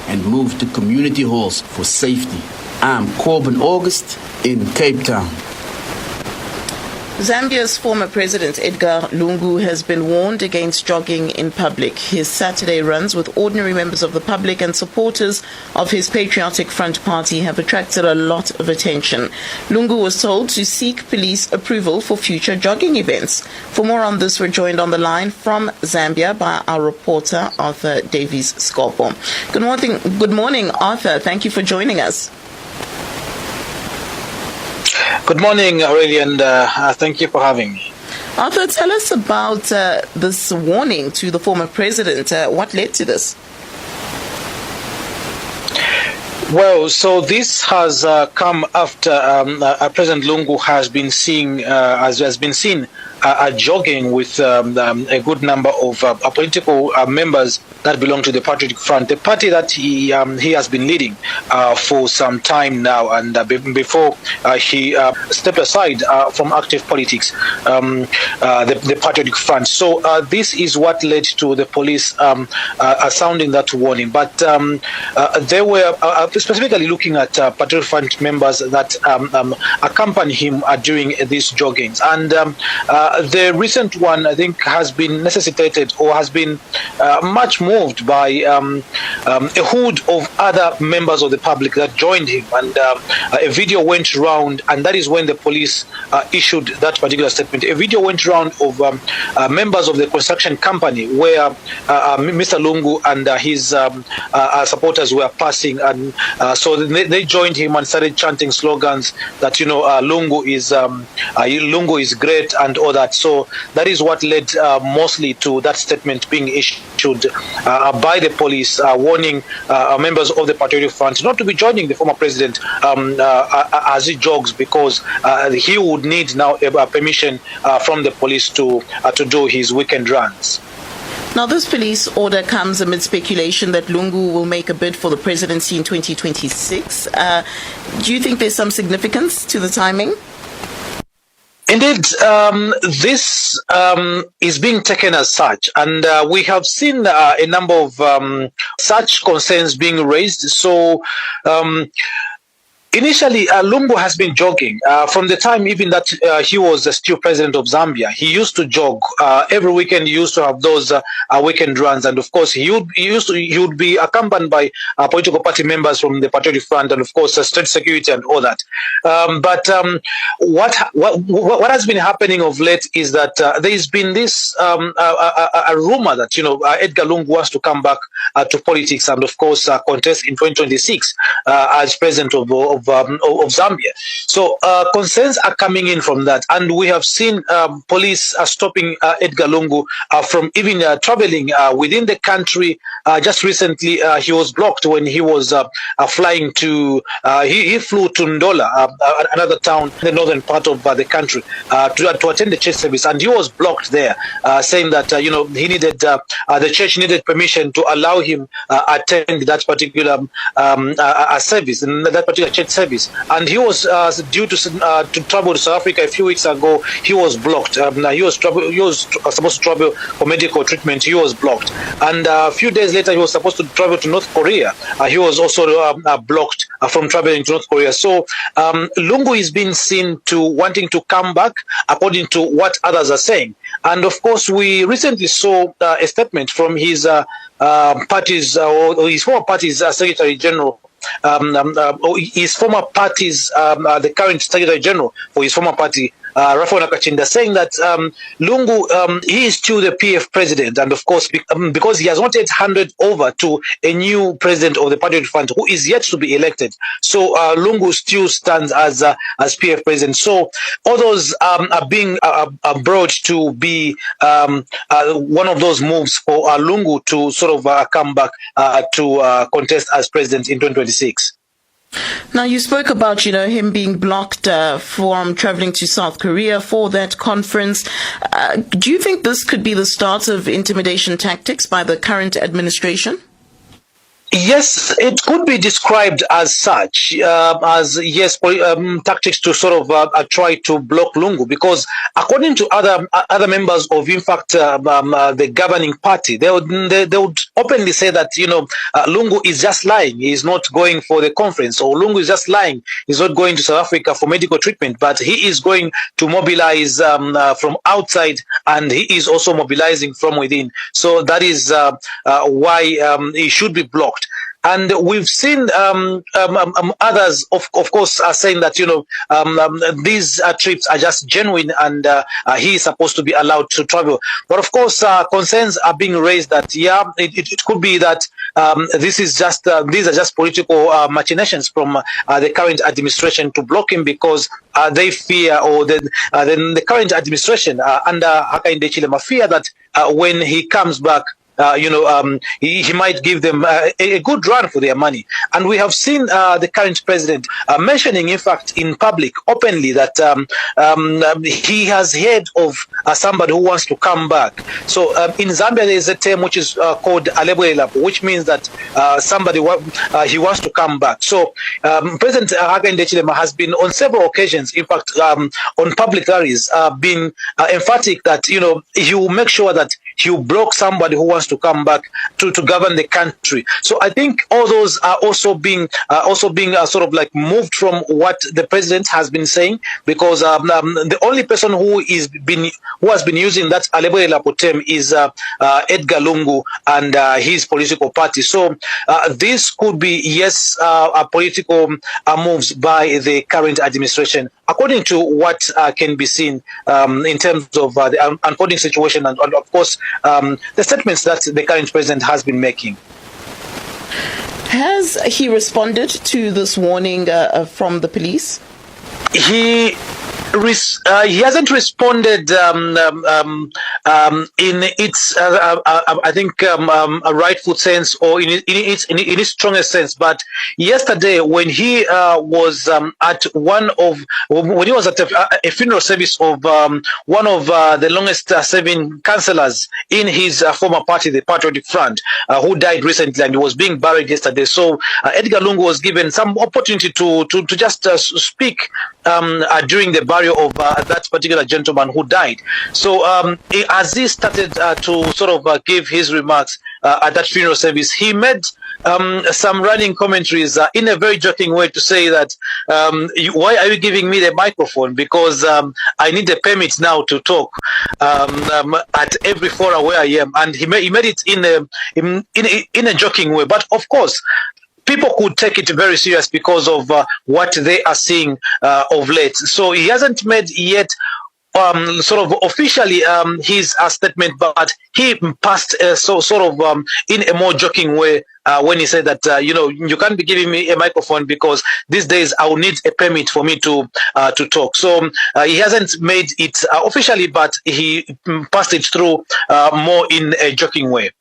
and moved to community halls for safety. I'm Corbin August in Cape Town. Zambia's former president, Edgar Lungu, has been warned against jogging in public. His Saturday runs with ordinary members of the public and supporters of his Patriotic Front party have attracted a lot of attention. Lungu was told to seek police approval for future jogging events. For more on this, we're joined on the line from Zambia by our reporter, Arthur Davies-Scopo. Good morning, Arthur. Thank you for joining us. Good morning, Aurelian, and thank you for having me. Arthur, tell us about this warning to the former president. What led to this? Well, so this has come after President Lungu has been seen jogging with a good number of political members that belong to the Patriotic Front, the party that he has been leading for some time now, and before he stepped aside from active politics, the Patriotic Front. So this is what led to the police sounding that warning. But they were specifically looking at Patriotic Front members that accompany him during these joggings. And the recent one, I think, has been necessitated or has been much moved by a hood of other members of the public that joined him. And a video went round, and that is when the police issued that particular statement. A video went round of members of the construction company where Mr. Lungu and his supporters were passing. And so they joined him and started chanting slogans that, Lungu is great and all that. So that is what led mostly to that statement being issued by the police, warning members of the Patriotic Front not to be joining the former president as he jogs, because he would need now permission from the police to do his weekend runs. Now, this police order comes amid speculation that Lungu will make a bid for the presidency in 2026. Do you think there's some significance to the timing? Indeed, this is being taken as such, and we have seen a number of such concerns being raised. So, initially, Lungu has been jogging from the time even that he was still president of Zambia. He used to jog every weekend. He used to have those weekend runs, and of course, he would be accompanied by political party members from the Patriotic Front, and of course, state security and all that. But what has been happening of late is that there's been this a rumor that Edgar Lungu wants to come back to politics and of course contest in 2026 as president of Zambia. So concerns are coming in from that, and we have seen police stopping Edgar Lungu from even traveling within the country. Just recently, he was blocked when he was flying to. He flew to Ndola, another town in the northern part of the country, to attend the church service, and he was blocked there, saying that he needed the church needed permission to allow him attend that particular service, in that particular church service, and he was due to travel to South Africa a few weeks ago. He was blocked. He was supposed to travel for medical treatment. He was blocked, and a few days later, he was supposed to travel to North Korea. He was also blocked from traveling to North Korea. So Lungu is being seen to wanting to come back, according to what others are saying. And of course, we recently saw a statement from his party's or his former party's Secretary General. His former party's the current Secretary General for his former party, Rafael Nakachinda, saying that Lungu he is still the PF president, and of course because he has not yet handed over to a new president of the Patriotic Front who is yet to be elected. So Lungu still stands as PF president. So all those are being brought to be one of those moves for Lungu to sort of come back to contest as president in 2026. Now, you spoke about, him being blocked from traveling to South Korea for that conference. Do you think this could be the start of intimidation tactics by the current administration? Yes, it could be described as such, tactics to sort of try to block Lungu, because according to other members of, in fact, the governing party, they would openly say that, Lungu is just lying. He is not going for the conference, or Lungu is just lying. He's not going to South Africa for medical treatment, but he is going to mobilize from outside, and he is also mobilizing from within. So that is why he should be blocked. And we've seen others, of course, are saying that, these trips are just genuine, and he is supposed to be allowed to travel. But of course, concerns are being raised that, it could be that this is just these are just political machinations from the current administration to block him, because they fear, or the current administration under Hakainde Hichilema fear that when he comes back, he might give them a good run for their money. And we have seen the current president mentioning, in fact, in public, openly, that he has heard of somebody who wants to come back. So in Zambia, there is a term which is called Alebwelelapo, which means that somebody he wants to come back. So President Hakainde Hichilema has been on several occasions, in fact, on public rallies, been emphatic that, he will make sure that he will block somebody who wants to come back to govern the country. So I think all those are also being sort of like moved from what the president has been saying, because the only person who has been using that Alebwelelapo term is Edgar Lungu and his political party. So this could be, yes, a political moves by the current administration, according to what can be seen in terms of the unfolding situation, and of course the statements that the current president has been making. Has he responded to this warning from the police? He hasn't responded in its, I think, a rightful sense, or in its strongest sense. But yesterday, when he was at a funeral service of one of the longest serving councillors in his former party, the Patriotic Front, who died recently, and he was being buried yesterday. So Edgar Lungu was given some opportunity to just speak during the burial of that particular gentleman who died. So as he started to sort of give his remarks at that funeral service, he made some running commentaries in a very joking way to say that, why are you giving me the microphone? Because I need a permit now to talk at every forum where I am. And he made it in a joking way. But of course, people could take it very serious because of what they are seeing of late. So he hasn't made yet sort of officially his statement, but he passed in a more joking way when he said that you can't be giving me a microphone because these days I will need a permit for me to talk. So he hasn't made it officially, but he passed it through more in a joking way.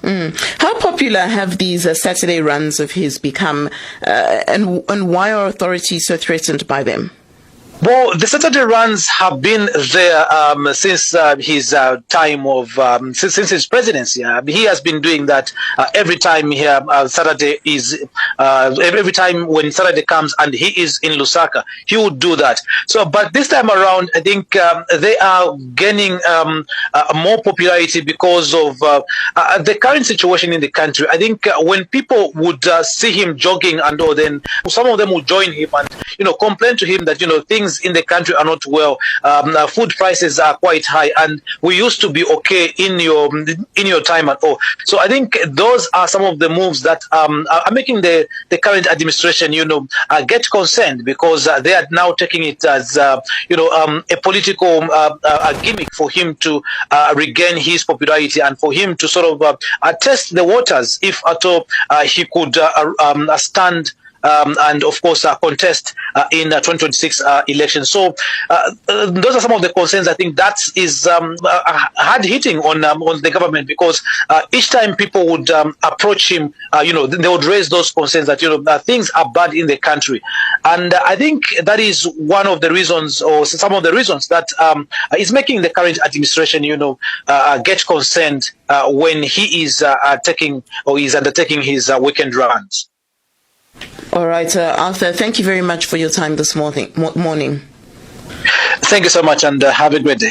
How popular have these Saturday runs of his become, and why are authorities so threatened by them? Well, the Saturday runs have been there since his time of since his presidency. He has been doing that every time here. Saturday is every time when Saturday comes and he is in Lusaka, he would do that. So, but this time around, I think they are gaining more popularity because of the current situation in the country. I think when people would see him jogging and all, then some of them would join him and complain to him that things in the country are not well. Food prices are quite high, and we used to be okay in your time at all. So I think those are some of the moves that are making the current administration, get concerned, because they are now taking it as a political gimmick for him to regain his popularity and for him to sort of test the waters, if at all he could stand and of course contest in 2026 election. So those are some of the concerns. I think that is hard hitting on the government, because each time people would approach him, they would raise those concerns that things are bad in the country, and I think that is one of the reasons, or some of the reasons, that is making the current administration get concerned when he is taking or is undertaking his weekend runs. All right, Arthur, thank you very much for your time this morning. Thank you so much, and have a great day.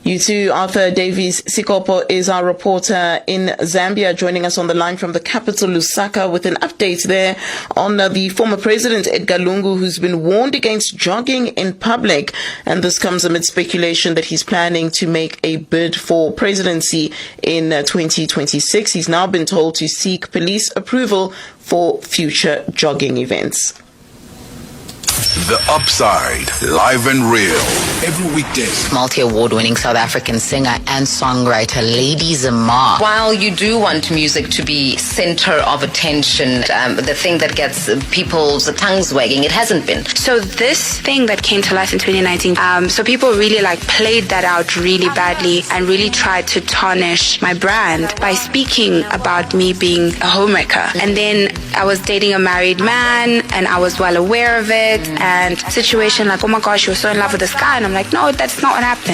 You too, Arthur Davies Sikopo is our reporter in Zambia, joining us on the line from the capital, Lusaka, with an update there on the former president, Edgar Lungu, who's been warned against jogging in public. And this comes amid speculation that he's planning to make a bid for presidency in 2026. He's now been told to seek police approval for future jogging events. The Upside, live and real, every weekday. Multi-award-winning South African singer and songwriter Lady Zamar. While you do want music to be center of attention, the thing that gets people's tongues wagging, it hasn't been. So this thing that came to life in 2019, so people really played that out really badly and really tried to tarnish my brand by speaking about me being a homewrecker. And then I was dating a married man and I was well aware of it. And situation like, oh my gosh, you're so in love with this guy. And I'm like, no, that's not what happened.